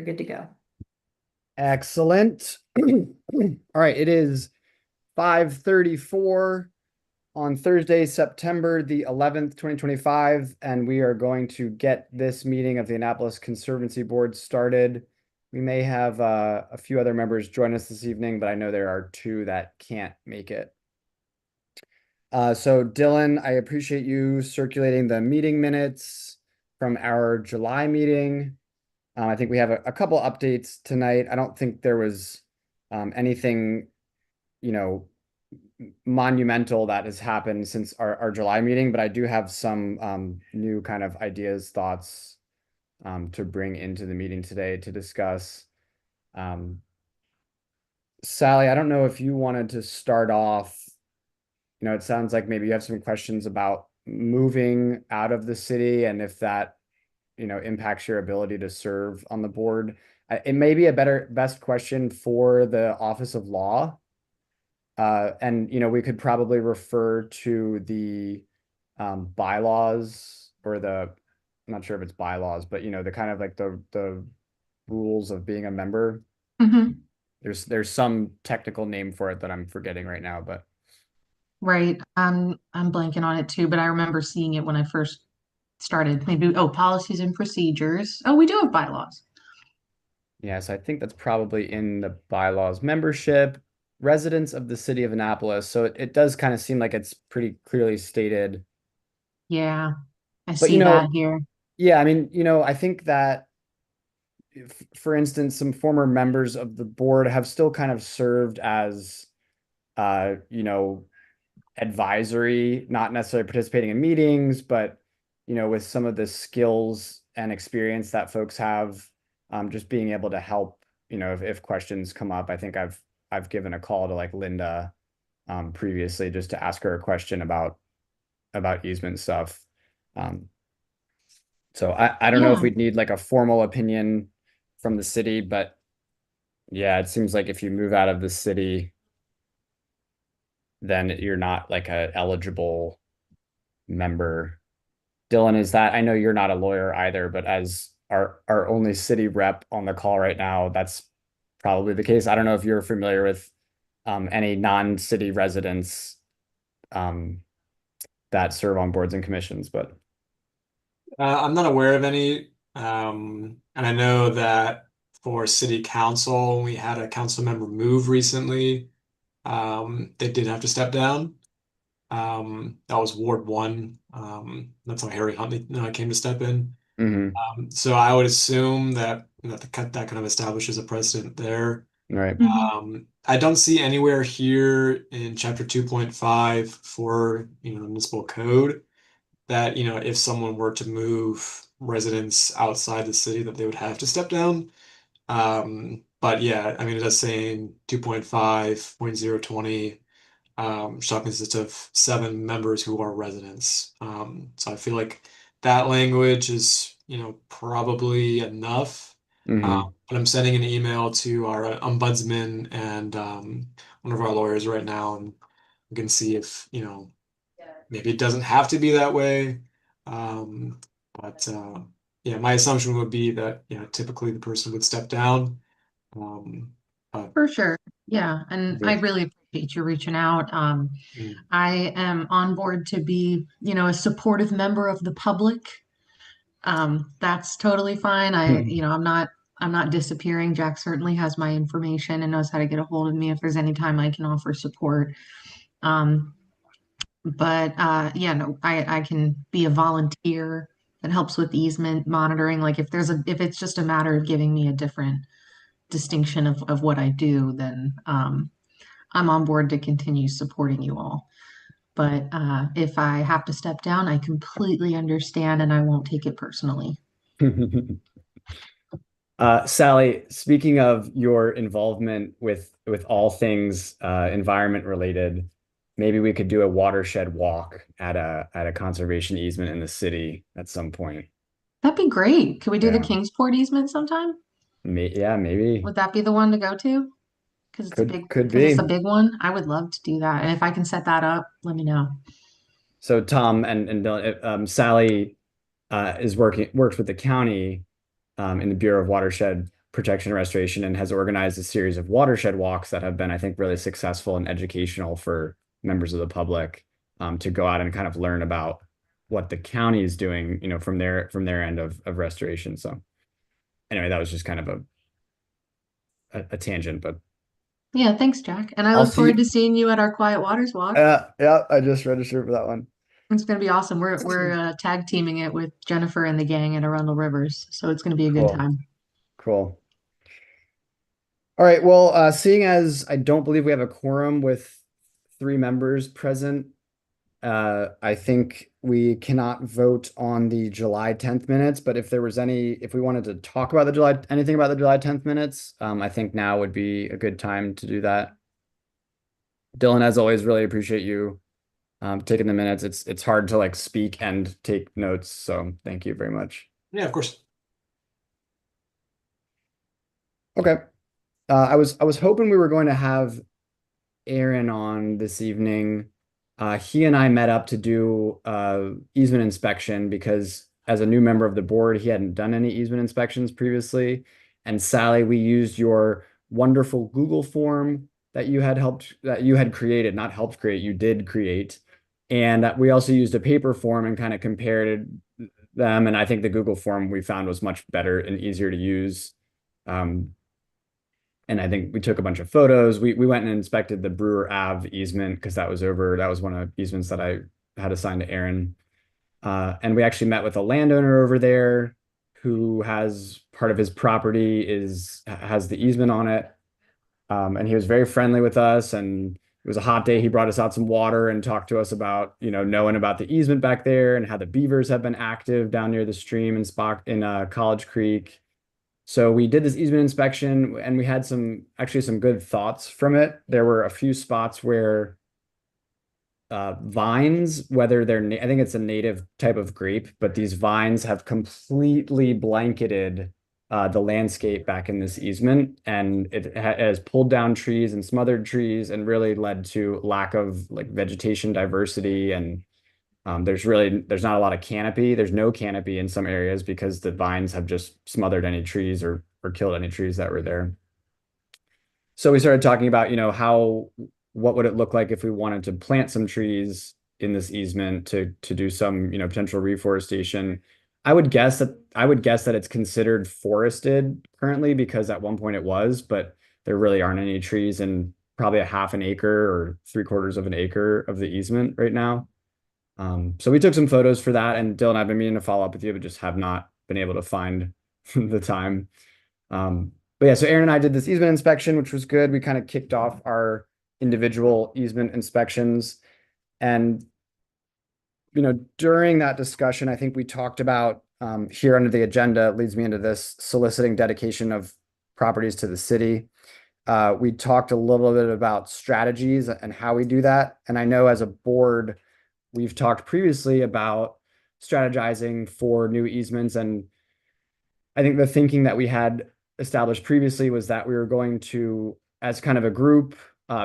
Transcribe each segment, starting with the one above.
you're good to go. Excellent. All right, it is 5:34 on Thursday, September the 11th, 2025, and we are going to get this meeting of the Annapolis Conservancy Board started. We may have a few other members join us this evening, but I know there are two that can't make it. So Dylan, I appreciate you circulating the meeting minutes from our July meeting. I think we have a couple updates tonight. I don't think there was anything, monumental that has happened since our July meeting, but I do have some new kind of ideas, thoughts to bring into the meeting today to discuss. Sally, I don't know if you wanted to start off. It sounds like maybe you have some questions about moving out of the city and if that impacts your ability to serve on the board. It may be a best question for the Office of Law. And we could probably refer to the bylaws or I'm not sure if it's bylaws, but the kind of like the rules of being a member. Mhm. There's some technical name for it that I'm forgetting right now, but Right. I'm blanking on it too, but I remember seeing it when I first started. Maybe, policies and procedures. Oh, we do have bylaws. yes, I think that's probably in the bylaws. Membership, residents of the city of Annapolis. So it does kind of seem like it's pretty clearly stated. Yeah, I But see that here. yeah, I mean, I think that for instance, some former members of the board have still kind of served as uh, you know, advisory, not necessarily participating in meetings, but with some of the skills and experience that folks have, just being able to help, if questions come up. I think I've given a call to like Linda previously just to ask her a question about easement stuff. Um, so I don't know if Yeah, we'd need like a formal opinion from the city, but yeah, it seems like if you move out of the city, then you're not like a eligible member. Dylan, is that, I know you're not a lawyer either, but as our only city rep on the call right now, that's probably the case. I don't know if you're familiar with any non-city residents um, that serve on boards and commissions, but I'm not aware of any. And I know that for city council, we had a council member move recently. They did have to step down. That was Ward 1. That's how Harry Huntley came to step in. mhm, So I would assume that that kind of establishes a precedent there. right. mhm. I don't see anywhere here in chapter 2.5 for municipal code that if someone were to move residents outside the city that they would have to step down. But yeah, I mean it does say in 2.5.020 shall consist of 7 members who are residents. So I feel like that language is probably enough. Hmm. But I'm sending an email to our ombudsman and one of our lawyers right now, and we can see if maybe it doesn't have to be that way. Um, but yeah, my assumption would be that typically the person would step down. Um, but For sure. Yeah, and I There's, really appreciate you reaching out. mm, I am on board to be, a supportive member of the public. That's totally fine. I'm not disappearing. Jack certainly has my information and knows how to get a hold of me if there's any time I can offer support. Um, but yeah, no, I can be a volunteer that helps with easement monitoring. Like if it's just a matter of giving me a different distinction of what I do, then I'm on board to continue supporting you all. But if I have to step down, I completely understand and I won't take it personally. Sally, speaking of your involvement with all things environment related, maybe we could do a watershed walk at a conservation easement in the city at some point. That'd be great. Could we do the Yeah, Kingsport easement sometime? yeah, maybe Would that be the one to go to? could Because it's a be. big one. I would love to do that. And if I can set that up, let me know. So Tom and Dylan, Sally is works with the county in the Bureau of Watershed protection and restoration and has organized a series of watershed walks that have been, I think, really successful and educational for members of the public, to go out and kind of learn about what the county is doing, from their end of restoration. So anyway, that was just kind of a tangent, but Yeah, thanks, Jack. And I I'll look forward see. to seeing you at our Quiet Waters walk. Yeah, I just registered for that one. It's going to be awesome. We're tag teaming it with Jennifer and the gang at Arundel Rivers, so it's going to be a good Cool. time. Cool. All right. Well, seeing as I don't believe we have a quorum with 3 members present, I think we cannot vote on the July 10th minutes, but if we wanted to talk about anything about the July 10th minutes, I think now would be a good time to do that. Dylan, as always, really appreciate you taking the minutes. It's hard to like speak and take notes, so thank you very much. Yeah, of course. Okay. I was hoping we were going to have Aaron on this evening. He and I met up to do easement inspection because as a new member of the board, he hadn't done any easement inspections previously. And Sally, we used your wonderful Google form that you had created, not helped create, you did create. And we also used a paper form and kind of compared them. And I think the Google form we found was much better and easier to use. And I think we took a bunch of photos. We went and inspected the Brewer Ave easement because that was one of the easements that I had assigned to Aaron. And we actually met with a landowner over there who has part of his property has the easement on it. And he was very friendly with us, and it was a hot day. He brought us out some water and talked to us about, knowing about the easement back there and how the beavers have been active down near the stream in College Creek. So we did this easement inspection and we had some good thoughts from it. There were a few spots where vines, whether I think it's a native type of grape, but these vines have completely blanketed the landscape back in this easement, and it has pulled down trees and smothered trees and really led to lack of like vegetation diversity. And there's not a lot of canopy. There's no canopy in some areas because the vines have just smothered any trees or killed any trees that were there. So we started talking about, what would it look like if we wanted to plant some trees in this easement to do some, potential reforestation. I would guess that it's considered forested currently because at one point it was, but there really aren't any trees in probably a half an acre or 3/4 of an acre of the easement right now. So we took some photos for that, and Dylan, I've been meaning to follow up with you, but just have not been able to find the time. But yeah, so Aaron and I did this easement inspection, which was good. We kind of kicked off our individual easement inspections. And, during that discussion, I think we talked about here under the agenda, leads me into this soliciting dedication of properties to the city. We talked a little bit about strategies and how we do that. And I know as a board, we've talked previously about strategizing for new easements. And I think the thinking that we had established previously was that we were going to, as kind of a group,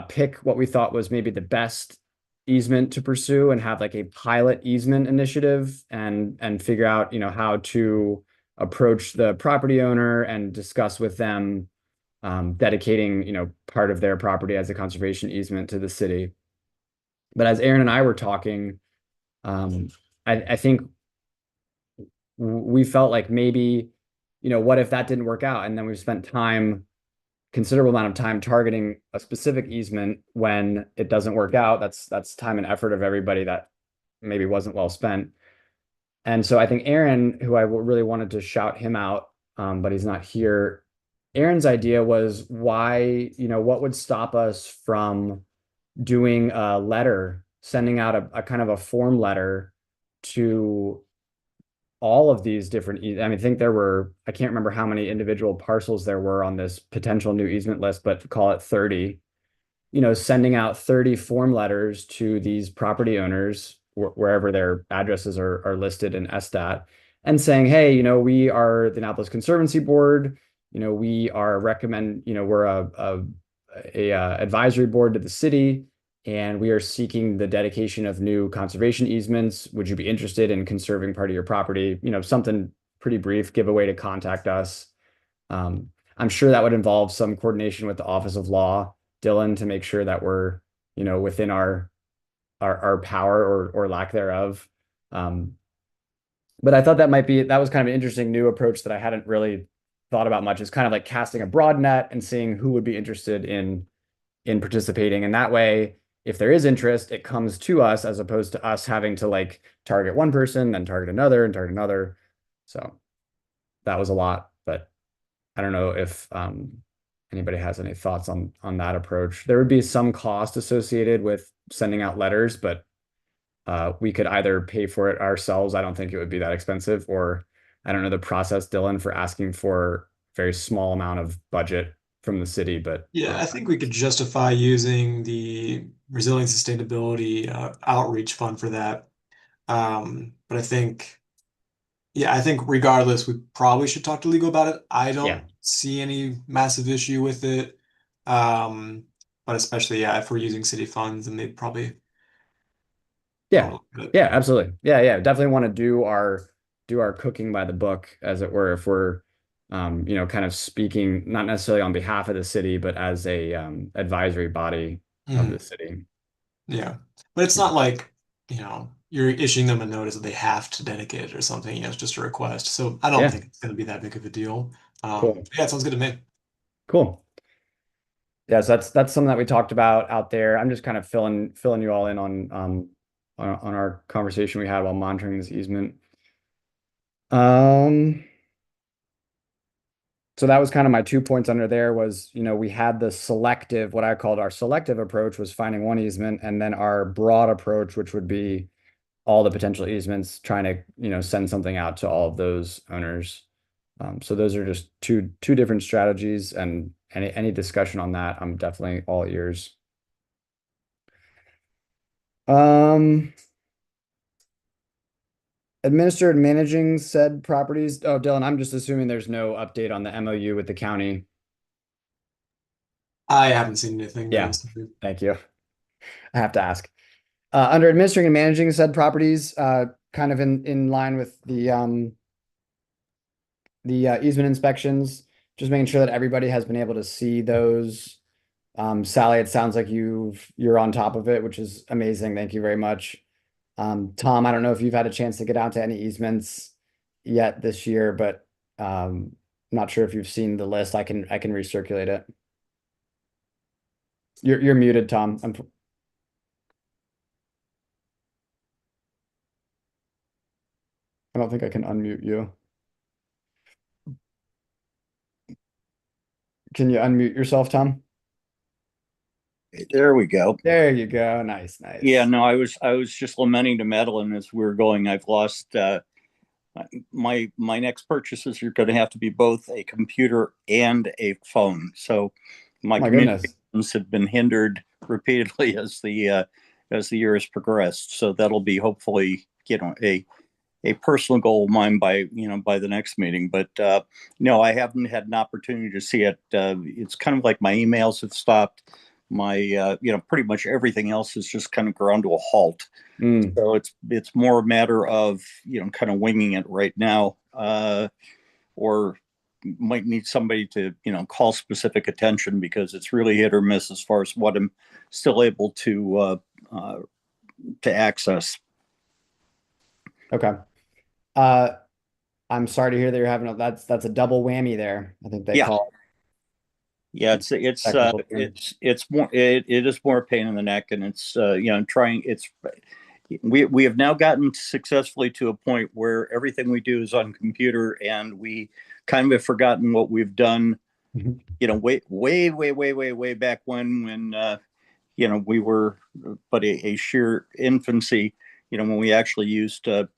pick what we thought was maybe the best easement to pursue and have like a pilot easement initiative and figure out, how to approach the property owner and discuss with them dedicating, part of their property as a conservation easement to the city. But as Aaron and I were talking, I think we felt like maybe, what if that didn't work out? And then we've spent considerable amount of time targeting a specific easement when it doesn't work out. That's time and effort of everybody that maybe wasn't well spent. And so I think Aaron, who I really wanted to shout him out, but he's not here. Aaron's idea was what would stop us from doing a letter, sending out a kind of a form letter to all of these different, I think I can't remember how many individual parcels there were on this potential new easement list, but call it 30, sending out 30 form letters to these property owners wherever their addresses are listed in SDAT and saying, hey, we are the Annapolis Conservancy Board. We we're a advisory board to the city, and we are seeking the dedication of new conservation easements. Would you be interested in conserving part of your property? Something pretty brief, give a way to contact us. I'm sure that would involve some coordination with the Office of Law, Dylan, to make sure that we're, within our power or lack thereof. Um, but I thought that was kind of an interesting new approach that I hadn't really thought about much. Is kind of like casting a broad net and seeing who would be interested in participating. And that way, if there is interest, it comes to us as opposed to us having to like target one person, then target another and target another. So that was a lot, but I don't know if anybody has any thoughts on that approach. There would be some cost associated with sending out letters, but we could either pay for it ourselves. I don't think it would be that expensive, or I don't know the process, Dylan, for asking for a very small amount of budget from the city, but Yeah, I think we could justify using the Resilience Sustainability Outreach Fund for that. But I think regardless, we probably should talk to legal about it. I yeah, don't see any massive issue with it. Um, but especially, yeah, if we're using city funds, and they'd probably want yeah, to look at it. yeah, absolutely. Yeah, yeah. Definitely want to do our cooking by the book, as it were, if we're kind of speaking not necessarily on behalf of the city, but as a advisory body of Mhm. the city. Yeah. But it's not like, you're issuing them a notice that they have to dedicate it or something. It's just a request. So I don't Yeah, think it's going to be that big of a deal. cool. Yeah, it sounds good to me. Cool. Yeah, so that's something that we talked about out there. I'm just kind of filling you all in on our conversation we had while monitoring this easement. Um, so that was kind of my 2 points under there was, we had the selective, what I called our selective approach was finding one easement, and then our broad approach, which would be all the potential easements, trying to, send something out to all of those owners. So those are just two different strategies, and any discussion on that, I'm definitely all ears. Um, Administer and managing said properties. Oh, Dylan, I'm just assuming there's no update on the MOU with the county. I haven't seen anything, no. Yeah, thank you. I have to ask. Under administering and managing said properties, kind of in line with the easement inspections, just making sure that everybody has been able to see those. Sally, it sounds like you're on top of it, which is amazing. Thank you very much. Tom, I don't know if you've had a chance to get out to any easements yet this year, but I'm not sure if you've seen the list. I can recirculate it. You're muted, Tom. I don't think I can unmute you. Can you unmute yourself, Tom? There we go. There you go. Nice, Yeah, nice. no, I was just lamenting to Madeline as we were going. I've lost my next purchases are going to have to be both a computer and a phone. So my My goodness. communications have been hindered repeatedly as the year has progressed. So that'll be hopefully a personal goal of mine by the next meeting. But no, I haven't had an opportunity to see it. It's kind of like my emails have stopped. My pretty much everything else has just kind of ground to a halt. Mm, So it's more a matter of kind of winging it right now, or might need somebody to call specific attention because it's really hit or miss as far as what I'm still able to access. okay. Uh, I'm sorry to hear that you're having that's a double whammy there. I think they Yeah, call yeah, it technical term. it's more it is more a pain in the neck, and it's trying it's we have now gotten successfully to a point where everything we do is on computer, and we kind of have forgotten what we've done Mhm. way back when we were but a sheer infancy, when we actually used pen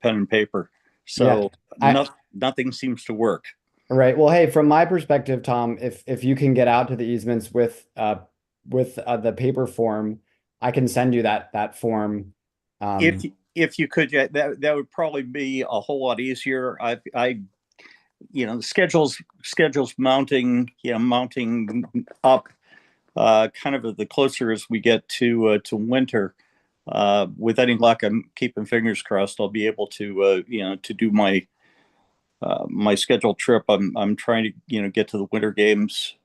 and paper. Yeah. So I nothing seems to work. Right. Well, hey, from my perspective, Tom, if you can get out to the easements with the paper form, I can send you that form. if Um, if you could, yeah, that would probably be a whole lot easier. I schedules mounting up, kind of the closer as we get to winter. With any luck, I'm keeping fingers crossed. I'll be able to to do my scheduled trip. I'm trying to get to the Winter Games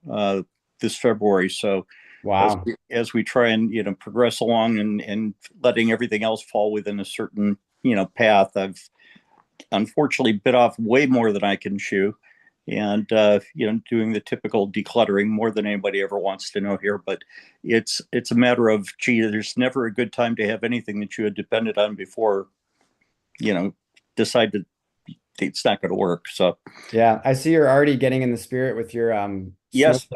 this February. So Wow. as we try and progress along and letting everything else fall within a certain path, I've unfortunately bit off way more than I can chew, and doing the typical decluttering more than anybody ever wants to know here. But it's a matter of, gee, there's never a good time to have anything that you had depended on before decide that it's not going to work. So Yeah, I see you're already getting in the spirit with your yes,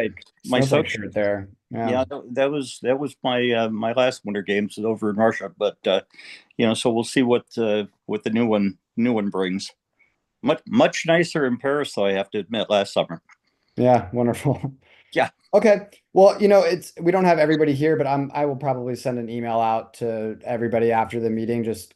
my snowflake social, shirt there. Yeah. yeah, that was my my last Winter Games over in Russia. But so we'll see what the new one brings. Much nicer in Paris, though, I have to admit, last summer. Yeah, wonderful. Yeah. Okay. Well, it's we don't have everybody here, but I will probably send an email out to everybody after the meeting, just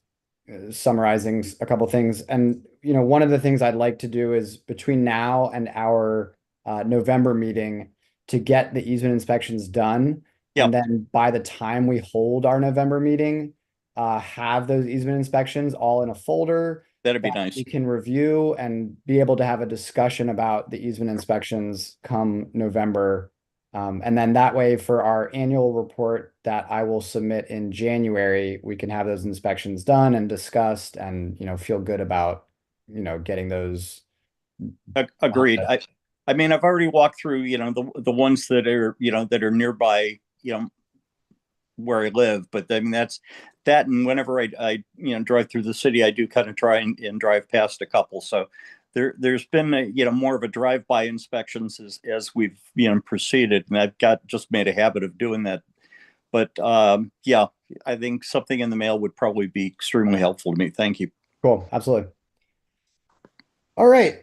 summarizing a couple things. And one of the things I'd like to do is between now and our November meeting to get the easement inspections done, Yeah, and then by the time we hold our November meeting, have those easement inspections all in a folder that'd be that nice. we can review and be able to have a discussion about the easement inspections come November. And then that way for our annual report that I will submit in January, we can have those inspections done and discussed and, feel good about, getting those. Agreed. I mean, I've already walked through, the ones that are nearby, where I live. But I mean, that's that. And whenever I drive through the city, I do kind of try and drive past a couple. So there's been more of a drive-by inspections as we've proceeded, and I've just made a habit of doing that. But yeah, I think something in the mail would probably be extremely helpful to me. Thank you. Cool. Absolutely. All right.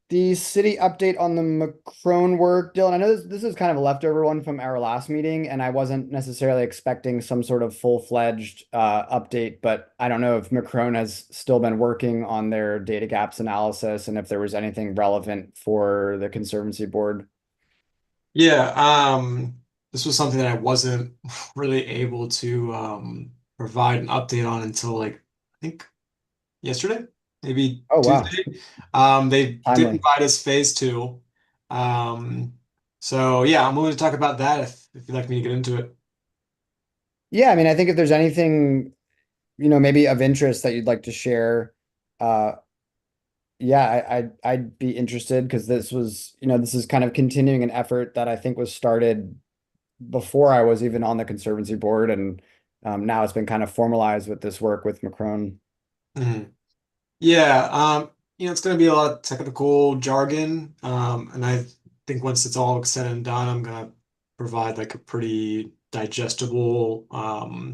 The city update on the Macron work, Dylan. I know this is kind of a leftover one from our last meeting, and I wasn't necessarily expecting some sort of full-fledged update, but I don't know if Macron has still been working on their data gaps analysis and if there was anything relevant for the Conservancy board. Yeah, this was something that I wasn't really able to provide an update on until like I think yesterday, maybe Oh, wow. Tuesday. They did Timely. provide us phase two. Um, so yeah, I'm willing to talk about that if you'd like me to get into it. Yeah, I mean, I think if there's anything, maybe of interest that you'd like to share, uh, yeah, I'd be interested because this is kind of continuing an effort that I think was started before I was even on the Conservancy board, and now it's been kind of formalized with this work with Macron. Mhm. Yeah, it's going to be a lot of technical jargon, and I think once it's all said and done, I'm going to provide like a pretty digestible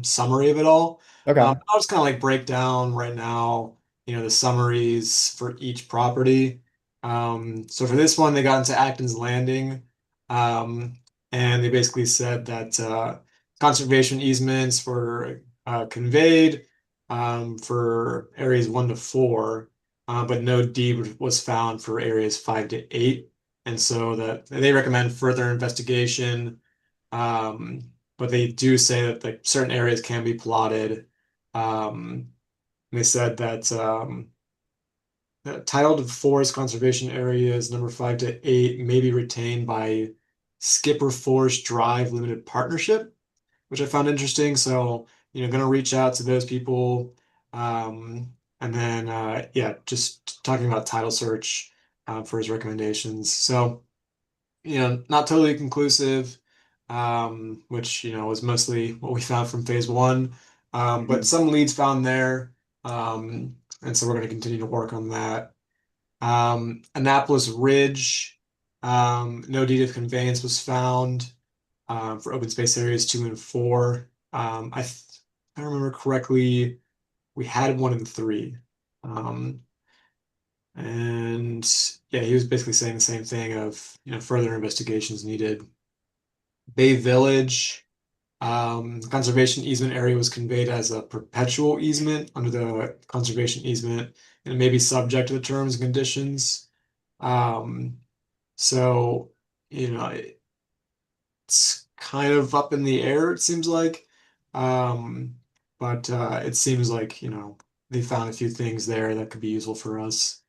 summary of it all. Okay. I'll just kind of like break down right now, the summaries for each property. So for this one, they got into Acton's Landing, um, and they basically said that conservation easements were conveyed for areas 1 to 4, but no deed was found for areas 5 to 8. And so that they recommend further investigation. But they do say that like certain areas can be plotted. They said that title to forest conservation areas number 5 to 8 may be retained by Skipper Forest Drive Limited Partnership, which I found interesting. So, gonna reach out to those people. And then, yeah, just talking about title search for his recommendations. So, not totally conclusive, which, was mostly what we found from phase one. But some leads found there. And so we're going to continue to work on that. Annapolis Ridge, no deed of conveyance was found for open space areas 2 and 4. If I remember correctly, we had 1 and 3. Um, and yeah, he was basically saying the same thing of, further investigations needed. Bay Village, conservation easement area was conveyed as a perpetual easement under the conservation easement, and it may be subject to the terms and conditions. Um, so, it's kind of up in the air, it seems like. Um, but it seems like, they found a few things there that could be useful for us.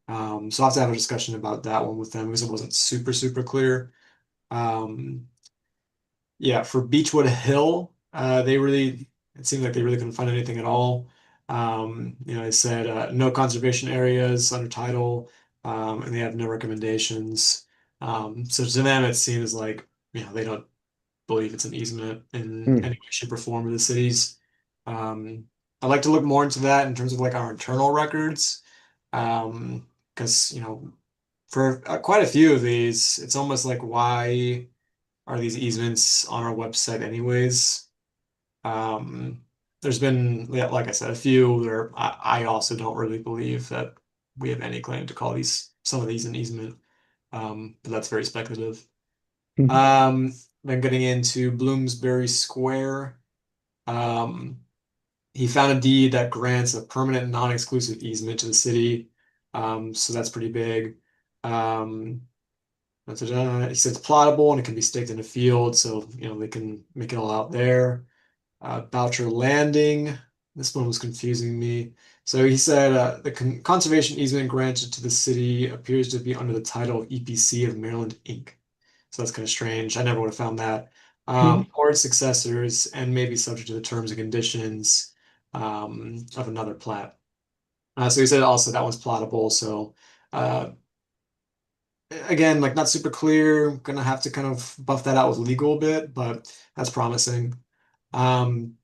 So I'll have to have a discussion about that one with them because it wasn't super clear. Um, yeah, for Beechwood Hill, it seemed like they really couldn't find anything at all. They said no conservation areas under title, and they have no recommendations. So to them, it seems like, they don't believe it's an easement in Hmm. any way, shape, or form of the cities. I'd like to look more into that in terms of like our internal records, because for quite a few of these, it's almost like why are these easements on our website anyways? Um, there's been, yeah, like I said, a few where I also don't really believe that we have any claim to call some of these an easement. But that's very speculative. Um, then getting into Bloomsbury Square, um, he found a deed that grants a permanent non-exclusive easement to the city. So that's pretty big. Um, he said it's plottable and it can be staked in a field, so they can make it all out there. Boucher Landing, this one was confusing me. So he said the conservation easement granted to the city appears to be under the title of EPC of Maryland, Inc. So that's kind of strange. I never would have found that. Or its successors, and maybe subject to the terms and conditions of another plat. So he said also that one's plottable. So uh, again, like not super clear. Gonna have to kind of buff that out with legal a bit, but that's promising.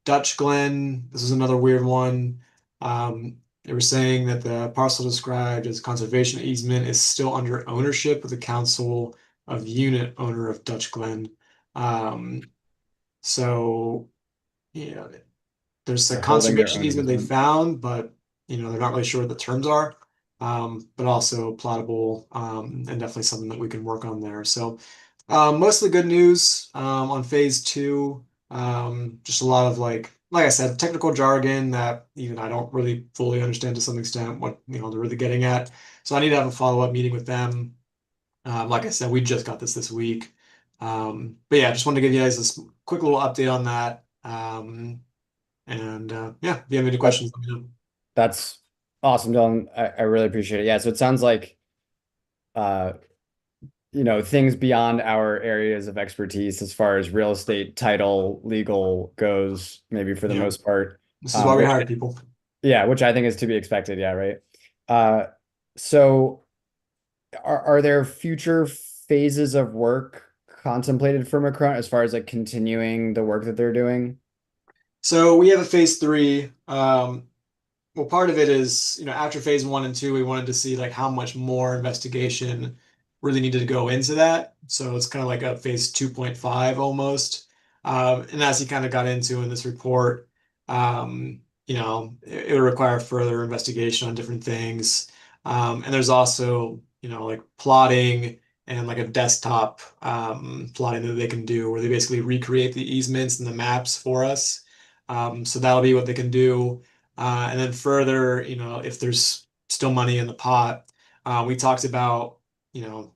Dutch Glen, this is another weird one. They were saying that the parcel described as conservation easement is still under ownership of the council of unit owner of Dutch Glen. Um, so, yeah, there's a They're holding their conservation own easement they easement. found, but they're not really sure what the terms are. But also plottable, and definitely something that we can work on there. So mostly good news on phase two. Just a lot of like I said, technical jargon that even I don't really fully understand to some extent what they're really getting at. So I need to have a follow-up meeting with them. Like I said, we just got this week. But yeah, just wanted to give you guys this quick little update on that. And yeah, if you have any That questions, let me know. that's awesome, Dylan. I really appreciate it. Yeah, so it sounds like uh things beyond our areas of expertise as far as real estate, title, legal goes, maybe for the Yeah, most part. this is why we Which hire people. yeah, which I think is to be expected. Yeah, right. Uh, so are there future phases of work contemplated for Macron as far as like continuing the work that they're doing? So we have a phase three. Well, part of it is, after phase one and two, we wanted to see like how much more investigation really needed to go into that. So it's kind of like a phase 2.5 almost. And as he kind of got into in this report, it would require further investigation on different things. And there's also, like plotting and like a desktop plotting that they can do where they basically recreate the easements and the maps for us. So that'll be what they can do. And then further, if there's still money in the pot, we talked about, you know,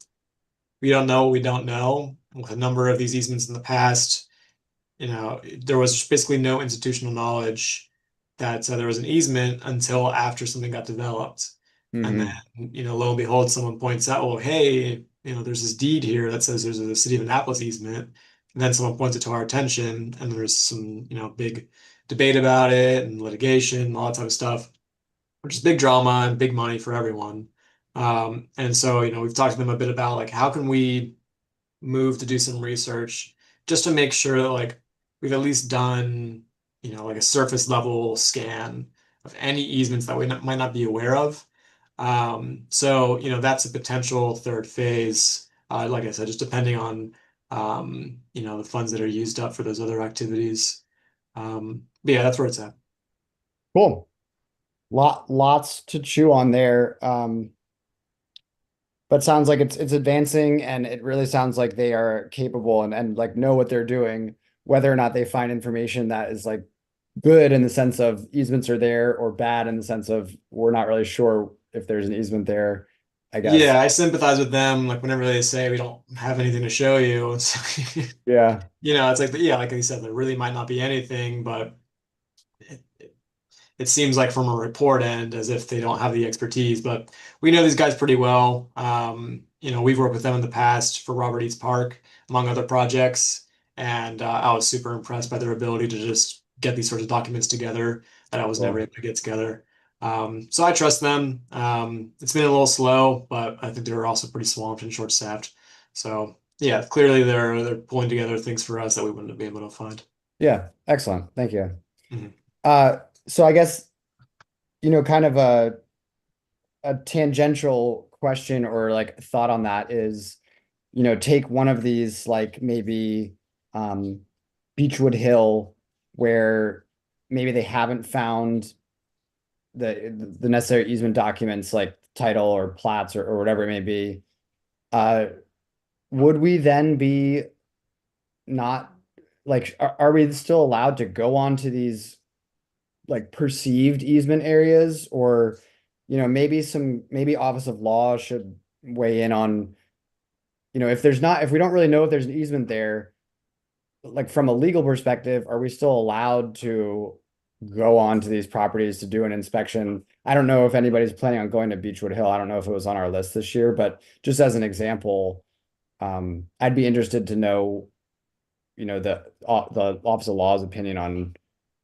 we don't know what we don't know. With a number of these easements in the past, there was basically no institutional knowledge that there was an easement until after something got developed. And Hmm. then, lo and behold, someone points out, well, hey, there's this deed here that says there's a city of Annapolis easement. And then someone points it to our attention, and there's some, big debate about it and litigation, all that type of stuff, which is big drama and big money for everyone. And so, we've talked to them a bit about like how can we move to do some research just to make sure that like we've at least done, like a surface level scan of any easements that we might not be aware of. So, that's a potential third phase. Like I said, just depending on, the funds that are used up for those other activities. But yeah, that's where it's at. Cool. Lots to chew on there. But sounds like it's advancing, and it really sounds like they are capable and like know what they're doing, whether or not they find information that is like good in the sense of easements are there or bad in the sense of we're not really sure if there's an easement there, I guess. Yeah, I sympathize with them. Like whenever they say we don't have anything to show you, it's Yeah. it's like yeah, like I said, there really might not be anything, but it seems like from a report end as if they don't have the expertise, but we know these guys pretty well. We've worked with them in the past for Robert Eats Park, among other projects, and I was super impressed by their ability to just get these sorts of documents together that I was never Cool. able to get together. So I trust them. It's been a little slow, but I think they're also pretty swamped and short-staffed. So yeah, clearly they're pulling together things for us that we wouldn't have been able to find. Yeah, excellent. Thank you. Mhm. So I guess, kind of a tangential question or like thought on that is, take one of these, like maybe Beechwood Hill, where maybe they haven't found the necessary easement documents like title or plats or whatever it may be. Would we then be not like, are we still allowed to go on to these like perceived easement areas? Or maybe Office of Law should weigh in on, if we don't really know if there's an easement there, like from a legal perspective, are we still allowed to go on to these properties to do an inspection? I don't know if anybody's planning on going to Beechwood Hill. I don't know if it was on our list this year, but just as an example, I'd be interested to know, the Office of Law's opinion on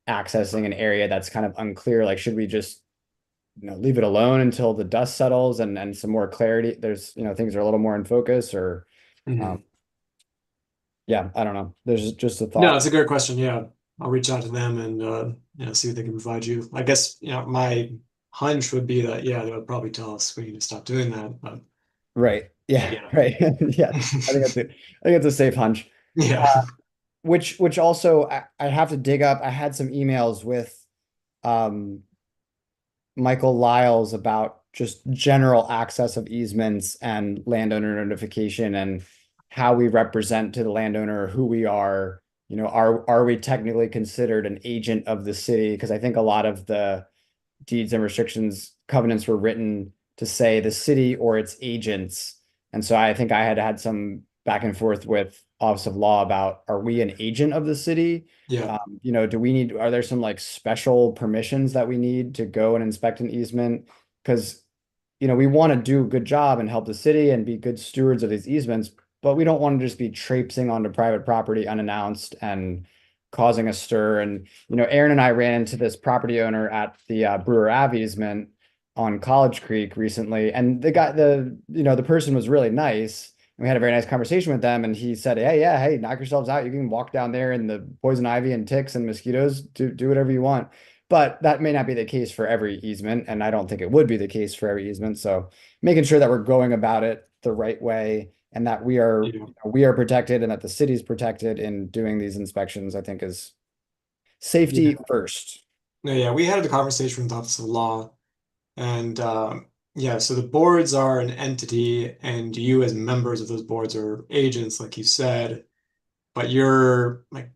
accessing an area that's kind of unclear. Like, should we just, leave it alone until the dust settles and some more clarity? There's, things are a little more in focus, or, Mhm. yeah, I don't know. There's just a No, thought. it's a great question. Yeah, I'll reach out to them and see what they can provide you. I guess my hunch would be that they would probably tell us we need to stop doing that. But Right. Yeah. yeah, Right. Yeah. I think it's a safe hunch. yeah, Which also I have to dig up. I had some emails with um Michael Lyles about just general access of easements and landowner notification and how we represent to the landowner who we are. Are we technically considered an agent of the city? Because I think a lot of the deeds and restrictions covenants were written to say the city or its agents. And so I think I had some back and forth with Office of Law about, are we an agent of the city? yeah, Are there some like special permissions that we need to go and inspect an easement? Because, we want to do a good job and help the city and be good stewards of these easements, but we don't want to just be traipsing onto private property unannounced and causing a stir. And, Aaron and I ran into this property owner at the Brewer Ave easement on College Creek recently. And the person was really nice. And we had a very nice conversation with them. And he said, hey, yeah, hey, knock yourselves out. You can walk down there in the poison ivy and ticks and mosquitoes, do whatever you want. But that may not be the case for every easement. And I don't think it would be the case for every easement. So making sure that we're going about it the right way and that yeah, we are protected and that the city's protected in doing these inspections, I think is safety yeah. first. No, yeah. We had the conversation with the Office of Law, and so the boards are an entity, and you as members of those boards are agents, like you said, but you're like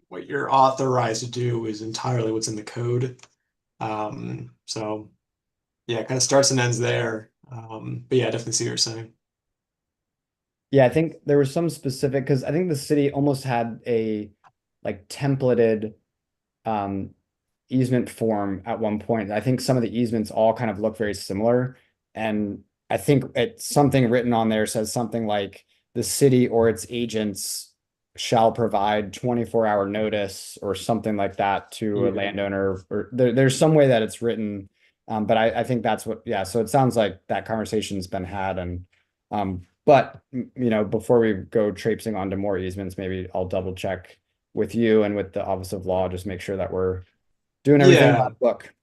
what you're authorized to do is entirely what's in the code. So yeah, it kind of starts and ends there. But yeah, I definitely see what you're saying. Yeah, I think there was some specific, because I think the city almost had a like templated um easement form at one point. I think some of the easements all kind of look very similar. And I think it's something written on there says something like the city or its agents shall provide 24-hour notice or something like that to a Yeah. landowner, or there's some way that it's written. But I think that's what, yeah. So it sounds like that conversation's been had. And but before we go traipsing onto more easements, maybe I'll double check with you and with the Office of Law, just make sure that we're doing everything by Yeah. the book.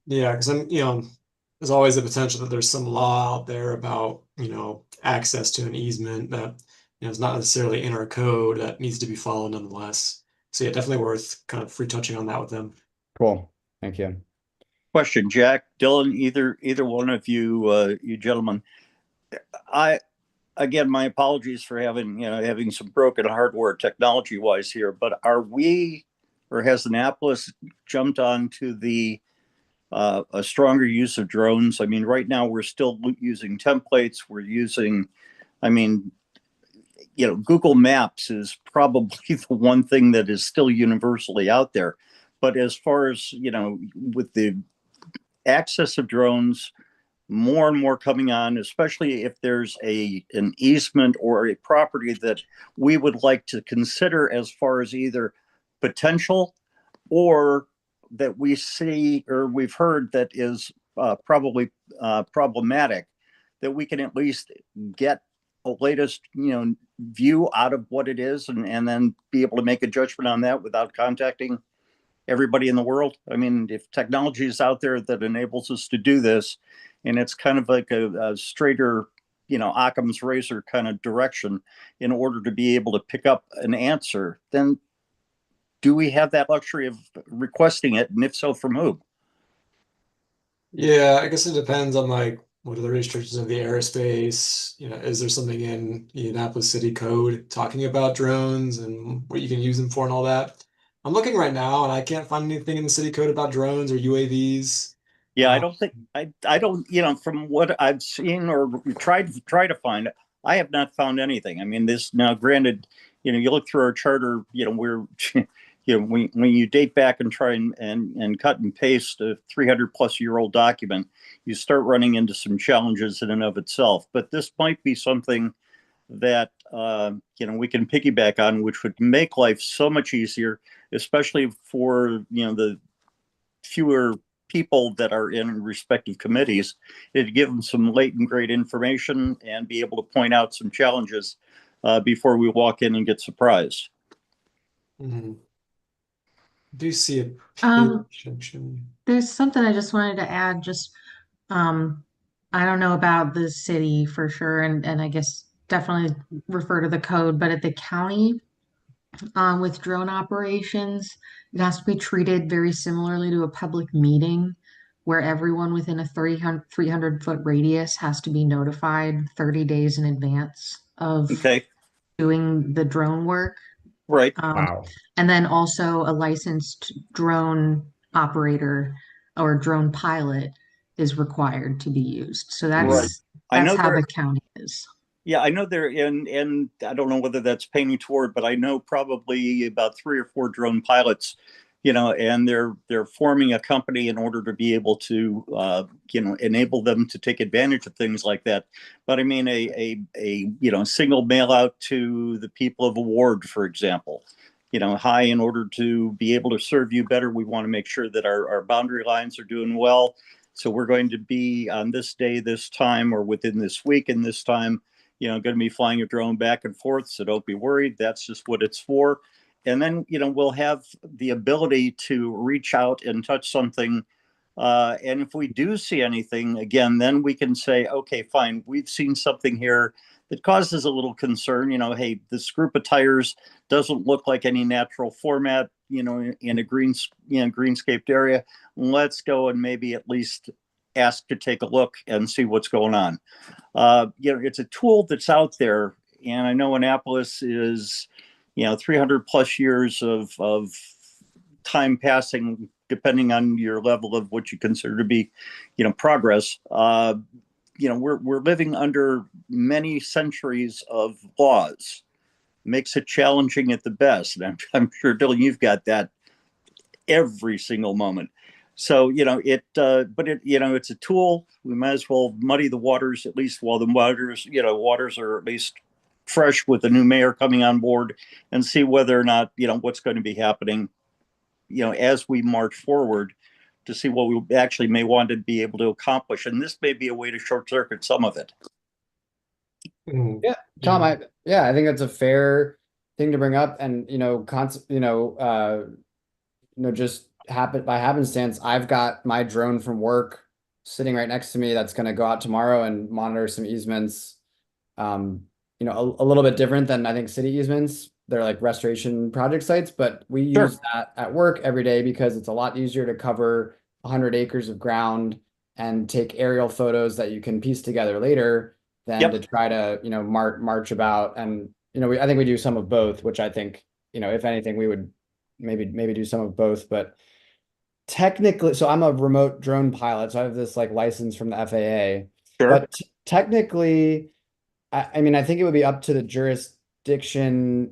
Yeah, because there's always the potential that there's some law out there about, access to an easement that, is not necessarily in our code that needs to be followed nonetheless. So yeah, definitely worth kind of free touching on that with them. Cool. Thank you. Question, Jack, Dylan, either one of you, you gentlemen. I again, my apologies for having some broken hardware technology wise here, but are we, or has Annapolis jumped onto the a stronger use of drones? I mean, right now we're still using templates. We're using, I mean, Google Maps is probably the one thing that is still universally out there. But as far as, with the access of drones, more and more coming on, especially if there's an easement or a property that we would like to consider as far as either potential or that we see or we've heard that is probably problematic, that we can at least get a latest view out of what it is, and then be able to make a judgment on that without contacting everybody in the world. I mean, if technology is out there that enables us to do this, and it's kind of like a straighter, Occam's razor kind of direction in order to be able to pick up an answer, then do we have that luxury of requesting it? And if so, from who? Yeah, I guess it depends on like what are the restrictions of the airspace? Is there something in the Annapolis City Code talking about drones and what you can use them for and all that? I'm looking right now and I can't find anything in the city code about drones or UAVs. Yeah, I don't think I don't, from what I've seen or tried to find, I have not found anything. I mean, this now granted, you look through our charter, we're when you date back and try and cut and paste a 300 plus year old document, you start running into some challenges in and of itself. But this might be something that we can piggyback on, which would make life so much easier, especially for the fewer people that are in respective committees. It'd give them some late and great information and be able to point out some challenges before we walk in and get surprised. Mhm. Do you see a Um, section? There's something I just wanted to add, just I don't know about the city for sure, and I guess definitely refer to the code, but at the county, with drone operations, it has to be treated very similarly to a public meeting where everyone within a 300-foot radius has to be notified 30 days in advance of Okay, doing the drone work. right. Wow. And then also a licensed drone operator or drone pilot is required to be used. So Right. I that's know how there. the county is. Yeah, I know they're and I don't know whether that's painting toward, but I know probably about 3 or 4 drone pilots, and they're forming a company in order to be able to, enable them to take advantage of things like that. But I mean, a single mail out to the people of a ward, for example. Hi, in order to be able to serve you better, we want to make sure that our boundary lines are doing well. So we're going to be on this day, this time, or within this week and this time, going to be flying a drone back and forth. So don't be worried. That's just what it's for. And then, we'll have the ability to reach out and touch something. And if we do see anything, again, then we can say, okay, fine, we've seen something here that causes a little concern. Hey, this group of tires doesn't look like any natural format, in a greenscaped area. Let's go and maybe at least ask to take a look and see what's going on. It's a tool that's out there, and I know Annapolis is, 300 plus years of time passing, depending on your level of what you consider to be, progress. We're living under many centuries of laws. Makes it challenging at the best. And I'm sure, Dylan, you've got that every single moment. So, but it's a tool. We might as well muddy the waters, at least while the waters are at least fresh with the new mayor coming on board, and see whether or not, what's going to be happening, as we march forward, to see what we actually may want to be able to accomplish. And this may be a way to short circuit some of it. Yeah, Tom, I think that's a fair thing to bring up. And, just by happenstance, I've got my drone from work sitting right next to me that's going to go out tomorrow and monitor some easements. A little bit different than I think city easements. They're like restoration project sites, but we use that at work every day because it's a lot easier to cover 100 acres of ground and take aerial photos that you can piece together later than to try to, march about. And, I think we do some of both, which I think, if anything, we would maybe do some of both. But technically, so I'm a remote drone pilot, so I have this like license from the FAA. Sure. But technically, I mean, I think it would be up to the jurisdiction,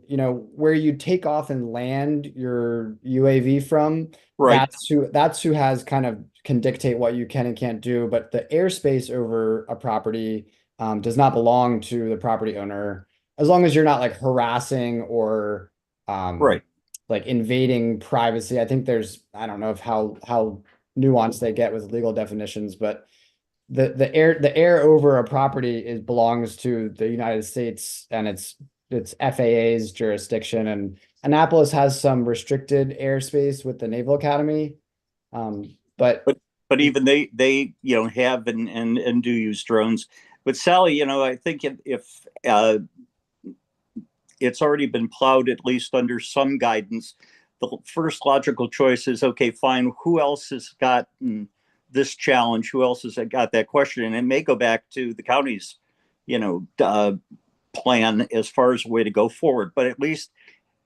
where you take off and land your UAV from, Right. that's who has kind of can dictate what you can and can't do. But the airspace over a property does not belong to the property owner, as long as you're not like harassing or Right. like invading privacy. I think I don't know if how nuanced they get with legal definitions, but the air over a property belongs to the United States, and it's FAA's jurisdiction. And Annapolis has some restricted airspace with the Naval Academy. But But even they have and do use drones. But Sally, I think if it's already been plowed, at least under some guidance, the first logical choice is, okay, fine, who else has got this challenge? Who else has got that question? And it may go back to the county's, plan as far as a way to go forward, but at least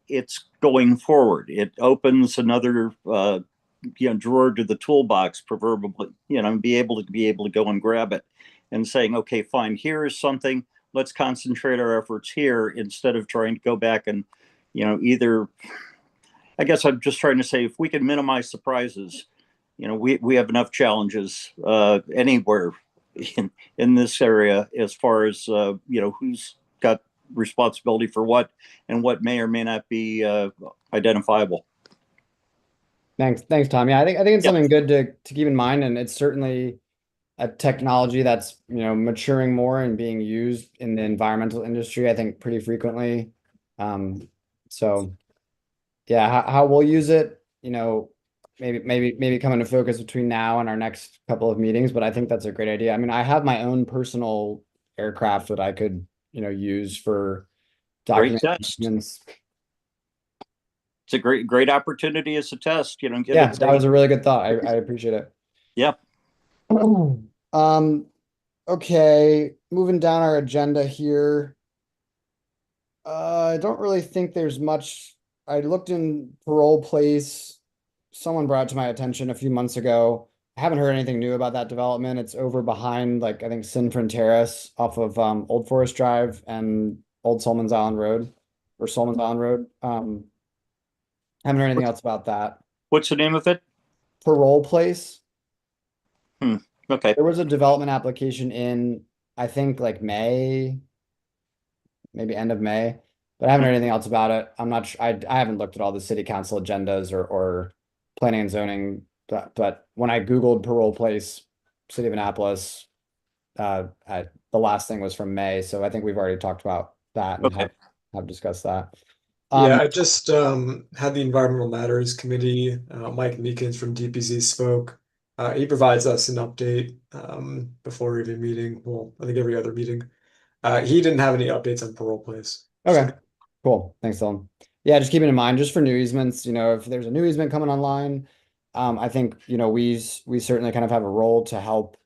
it's going forward. It opens another, drawer to the toolbox, proverbially, and be able to go and grab it and saying, okay, fine, here is something. Let's concentrate our efforts here instead of trying to go back and, either. I guess I'm just trying to say, if we can minimize surprises, we have enough challenges anywhere in this area as far as who's got responsibility for what and what may or may not be identifiable. Thanks, Tom. Yeah, I think it's Yeah. something good to keep in mind, and it's certainly a technology that's maturing more and being used in the environmental industry, I think, pretty frequently. So yeah, how we'll use it, maybe come into focus between now and our next couple of meetings, but I think that's a great idea. I mean, I have my own personal aircraft that I could use for Great test. documentations. It's a great opportunity as a test. Give Yeah, it that was a really good thought. I appreciate it. Yeah. Okay, moving down our agenda here. I don't really think there's much. I looked in Parole Place. Someone brought it to my attention a few months ago. I haven't heard anything new about that development. It's over behind, like, I think Sin Fronteras off of Old Forest Drive and Old Solomons Island Road, or Solomons Island Road. Haven't heard anything else about that. What's the name of it? Parole Place. Okay. There was a development application in, I think, like May, maybe end of May, but I haven't heard anything else about it. I'm not sure. I haven't looked at all the city council agendas or planning and zoning, but when I Googled Parole Place, City of Annapolis, the last thing was from May. So I think we've already talked about that and Okay. have discussed that. Yeah, I just had the Environmental Matters Committee. Mike Meekins from DPZ spoke. He provides us an update before every meeting. Well, I think every other meeting. He didn't have any updates on Parole Place. Okay, So, cool. Thanks, Dylan. Yeah, just keeping in mind, just for new easements, if there's a new easement coming online, I think, we certainly kind of have a role to help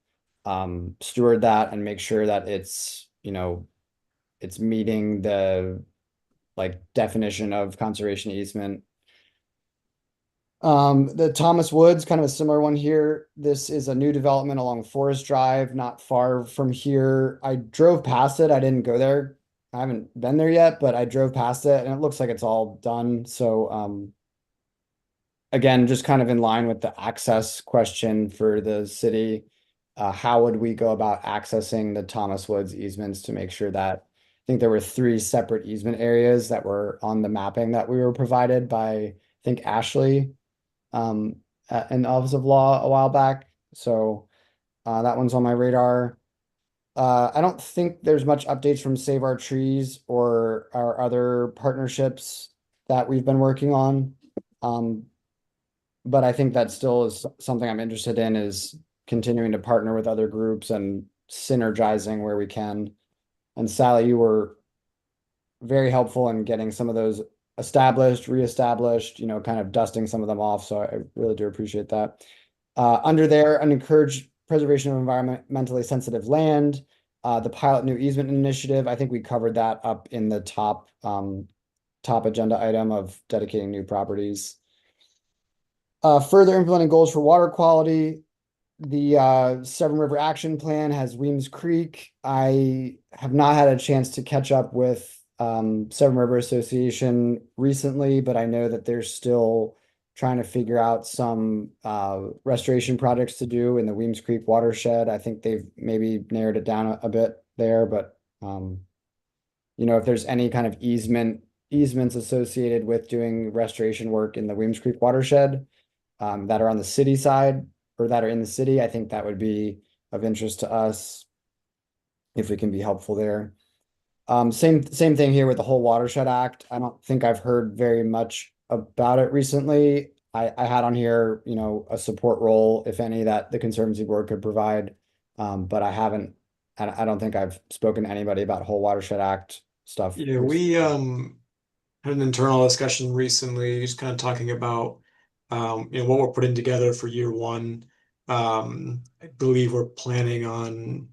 steward that and make sure that it's meeting the like definition of conservation easement. The Thomas Woods, kind of a similar one here. This is a new development along Forest Drive, not far from here. I drove past it. I didn't go there. I haven't been there yet, but I drove past it and it looks like it's all done. So, again, just kind of in line with the access question for the city. How would we go about accessing the Thomas Woods easements to make sure that, I think there were 3 separate easement areas that were on the mapping that we were provided by, I think, Ashley in the Office of Law a while back. So that one's on my radar. I don't think there's much updates from Save Our Trees or our other partnerships that we've been working on. But I think that still is something I'm interested in, is continuing to partner with other groups and synergizing where we can. And Sally, you were very helpful in getting some of those established, reestablished, kind of dusting some of them off. So I really do appreciate that. Under there, and encourage preservation of environmentally sensitive land, the pilot new easement initiative. I think we covered that up in the top agenda item of dedicating new properties. Further implementing goals for water quality. The Severn River Action Plan has Weems Creek. I have not had a chance to catch up with Seven River Association recently, but I know that they're still trying to figure out some restoration projects to do in the Weems Creek watershed. I think they've maybe narrowed it down a bit there, but if there's any kind of easements associated with doing restoration work in the Weems Creek watershed that are on the city side or that are in the city, I think that would be of interest to us if we can be helpful there. Same thing here with the whole Watershed Act. I don't think I've heard very much about it recently. I had on here, a support role, if any, that the Conservancy Board could provide. But I don't think I've spoken to anybody about whole Watershed Act stuff. Yeah, we had an internal discussion recently, just kind of talking about what we're putting together for year one. I believe we're planning on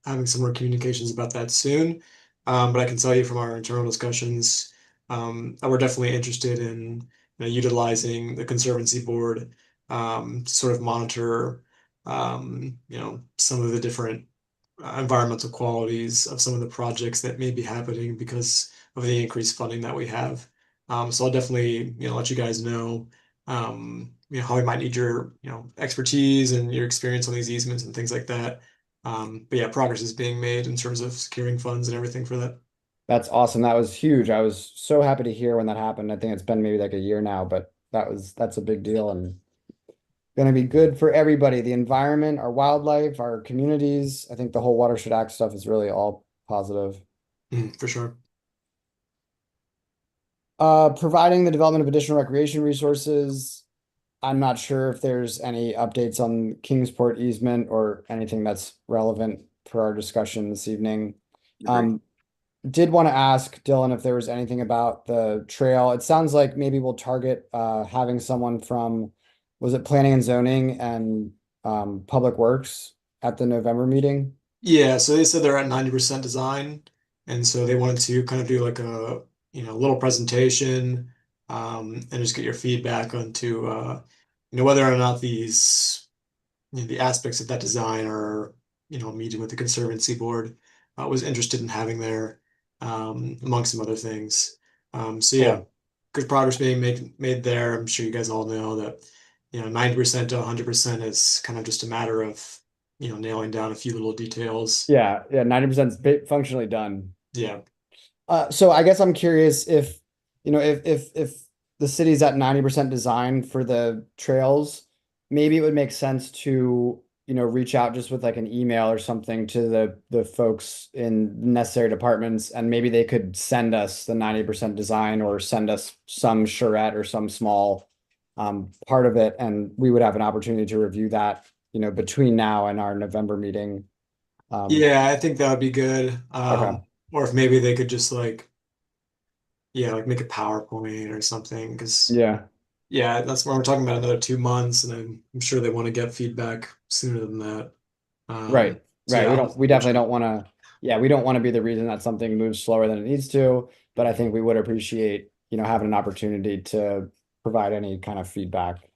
having some more communications about that soon. But I can tell you from our internal discussions that we're definitely interested in utilizing the Conservancy Board to sort of monitor some of the different environmental qualities of some of the projects that may be happening because of the increased funding that we have. So I'll definitely, let you guys know, how we might need your, expertise and your experience on these easements and things like that. But yeah, progress is being made in terms of securing funds and everything for that. That's awesome. That was huge. I was so happy to hear when that happened. I think it's been maybe like a year now, but that's a big deal and going to be good for everybody, the environment, our wildlife, our communities. I think the whole Watershed Act stuff is really all positive. For sure. Providing the development of additional recreation resources. I'm not sure if there's any updates on Kingsport easement or anything that's relevant for our discussion this evening. Did want to ask Dylan if there was anything about the trail. It sounds like maybe we'll target having someone from, was it planning and zoning and public works at the November meeting? Yeah, so they said they're at 90% design, and so they wanted to kind of do like a little presentation, and just get your feedback onto whether or not these the aspects of that design are meeting with the Conservancy Board was interested in having there, among some other things. So yeah, Cool. good progress being made there. I'm sure you guys all know that 90% to 100% is kind of just a matter of nailing down a few little details. Yeah, 90% is functionally done. Yeah. So I guess I'm curious if, if the city's at 90% design for the trails, maybe it would make sense to, reach out just with like an email or something to the folks in necessary departments, and maybe they could send us the 90% design or send us some charrette or some small part of it, and we would have an opportunity to review that, between now and our November meeting. Yeah, I think that would be good. Okay. Or if maybe they could just like make a PowerPoint or something, because Yeah. yeah, that's where we're talking about another 2 months, and I'm sure they want to get feedback sooner than that. Right. So Right. yeah, We definitely don't want to, yeah, we don't want to be the reason that something moves slower than it needs to, but I think we would appreciate, having an opportunity to provide any kind of feedback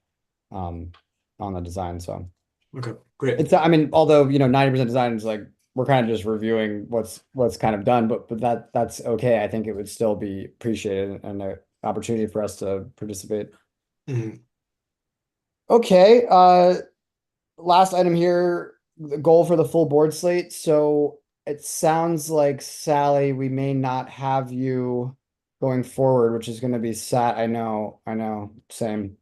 um on the design. So okay, great. it's, I mean, although, 90% design is like, we're kind of just reviewing what's kind of done, but that's okay. I think it would still be appreciated and an opportunity for us to participate. Mhm. Okay, last item here, the goal for the full board slate. So it sounds like, Sally, we may not have you going forward, which is going to be sad. I know, same.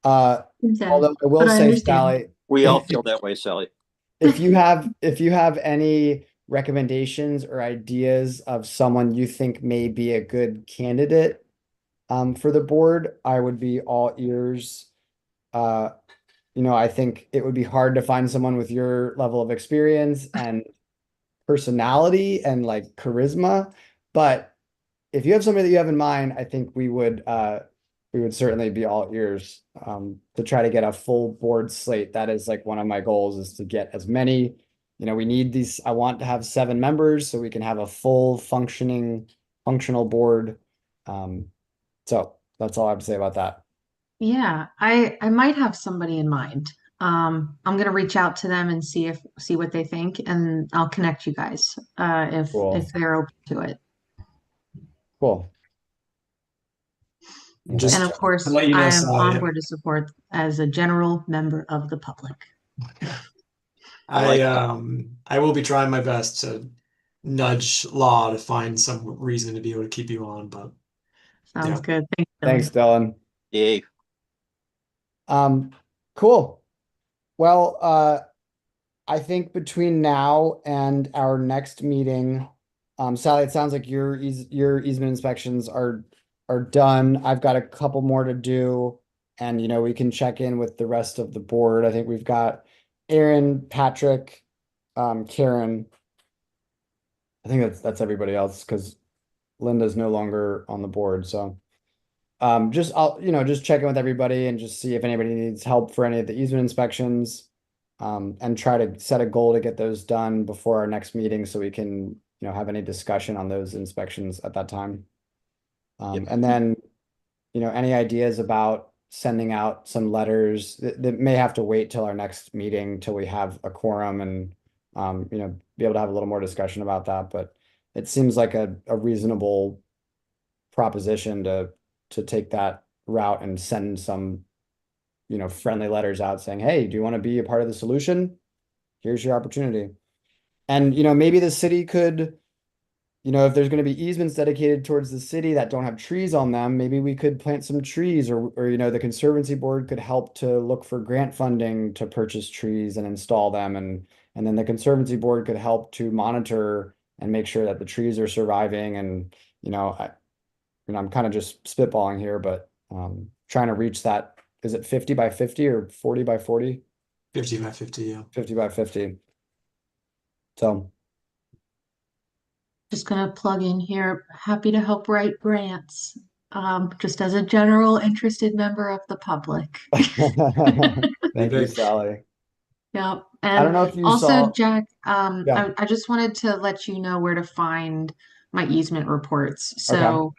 I'm sad, Although I will but I say, understand. Sally, We all feel that way, Sally. if you have any recommendations or ideas of someone you think may be a good candidate for the board, I would be all ears. Uh, I think it would be hard to find someone with your level of experience and personality and like charisma. But if you have somebody that you have in mind, I think we would certainly be all ears to try to get a full board slate. That is like one of my goals, is to get as many, we need these, I want to have 7 members so we can have a full functional board. So that's all I have to say about that. Yeah, I might have somebody in mind. I'm gonna reach out to them and see what they think, and I'll connect you guys Cool. if they're open to it. Cool. Well, Just And of to course, let you know, I am on Sally, board to support as a general member of the public. I will be trying my best to nudge Law to find some reason to be able to keep you on, but Sounds yeah. good. Thanks, Thanks, Dylan. Dylan. Yay. Cool. Well, I think between now and our next meeting, Sally, it sounds like your easement inspections are done. I've got a couple more to do, and we can check in with the rest of the board. I think we've got Aaron, Patrick, Karen. I think that's everybody else because Linda's no longer on the board. So I'll check in with everybody and just see if anybody needs help for any of the easement inspections. And try to set a goal to get those done before our next meeting so we can, have any discussion on those inspections at that time. Yep. And then, any ideas about sending out some letters that may have to wait till our next meeting till we have a quorum and, be able to have a little more discussion about that. But it seems like a reasonable proposition to take that route and send some friendly letters out saying, hey, do you want to be a part of the solution? Here's your opportunity. And, maybe the city could, if there's going to be easements dedicated towards the city that don't have trees on them, maybe we could plant some trees or the Conservancy Board could help to look for grant funding to purchase trees and install them. And then the Conservancy Board could help to monitor and make sure that the trees are surviving. And, I'm kind of just spitballing here, but trying to reach that. Is it 50 by 50 or 40 by 40? 50 by 50, yeah. 50 by 50. So, Just gonna plug in here. Happy to help write grants. Just as a general interested member of the public. thank you, Sally. Yeah, I don't and know if you also, saw, Jack, yeah, I just wanted to let you know where to find my easement reports. okay. So,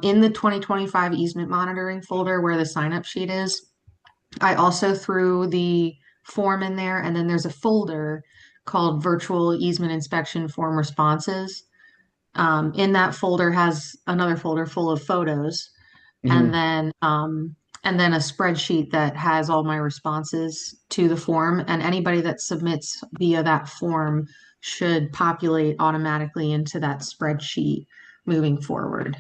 in the 2025 easement monitoring folder where the sign up sheet is, I also threw the form in there, and then there's a folder called Virtual Easement Inspection Form Responses. In that folder has another folder full of photos, Mhm. and then a spreadsheet that has all my responses to the form. And anybody that submits via that form should populate automatically into that spreadsheet moving forward.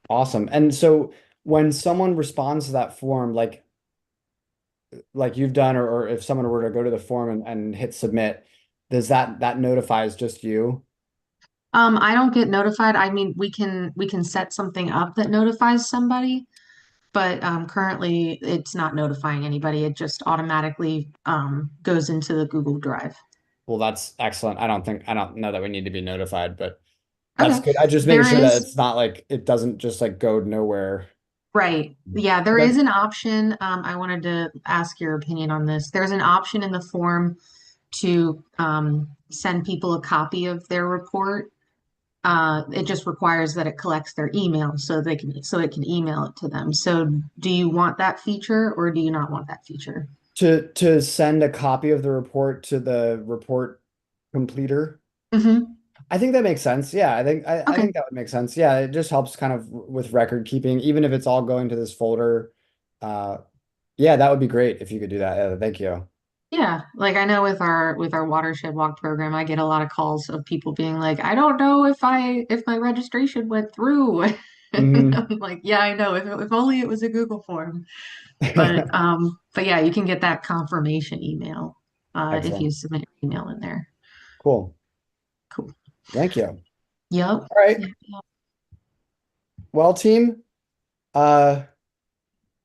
Awesome. And so when someone responds to that form, like you've done, or if someone were to go to the form and hit submit, does that notifies just you? I don't get notified. I mean, we can set something up that notifies somebody, but currently it's not notifying anybody. It just automatically goes into the Google Drive. Well, that's excellent. I don't know that we need to be notified, but that's Okay. good. I just making There sure that is, it's not like it doesn't just like go nowhere. right. Yeah, there Okay. is an option. I wanted to ask your opinion on this. There's an option in the form to send people a copy of their report. It just requires that it collects their email so it can email it to them. So do you want that feature or do you not want that feature? To send a copy of the report to the report completer. Hmm. I think that makes sense. Yeah, I Okay. think that would make sense. Yeah, it just helps kind of with record keeping, even if it's all going to this folder. Uh, yeah, that would be great if you could do that. Yeah, thank you. Yeah, like I know with our watershed walk program, I get a lot of calls of people being like, I don't know if my registration went through. And Hmm. I'm like, yeah, I know. If only it was a Google form. But yeah, you can get that confirmation email if you Excellent. submit your email in there. Cool. Cool. Thank you. All Yep. right. Yep. Yep. Well, team, uh,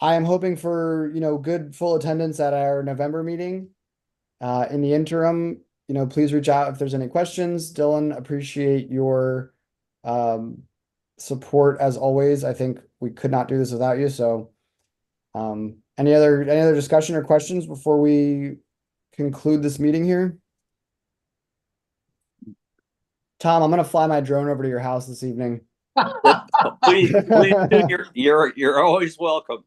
I am hoping for, good full attendance at our November meeting. In the interim, please reach out if there's any questions. Dylan, appreciate your support as always. I think we could not do this without you. So, any other discussion or questions before we conclude this meeting here? Tom, I'm gonna fly my drone over to your house this evening. Please do. You're always welcome.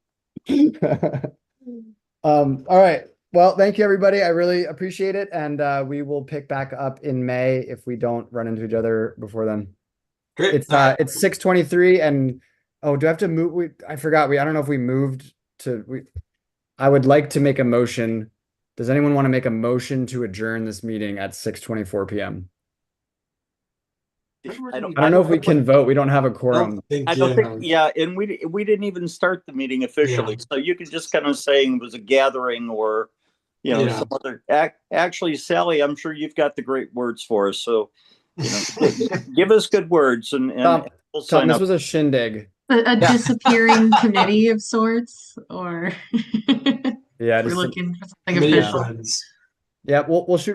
All right. Well, thank you, everybody. I really appreciate it. And we will pick back up in May if we don't run into each other before then. Great. All right. It's 6:23 and oh, do I have to move? I forgot. I don't know if we moved I would like to make a motion. Does anyone want to make a motion to adjourn this meeting at 6:24 p.m.? I don't know if we can vote. We don't have a quorum. I don't think, yeah, and we didn't even start the meeting officially, so you could just kind of say it was a gathering or, some other. Actually, Sally, I'm sure you've got the great words for us, so give us good words and we'll sign This up. was a shindig. A disappearing committee of sorts, or Yeah, we're looking for something Committee of official. friends. Yeah, we'll shoot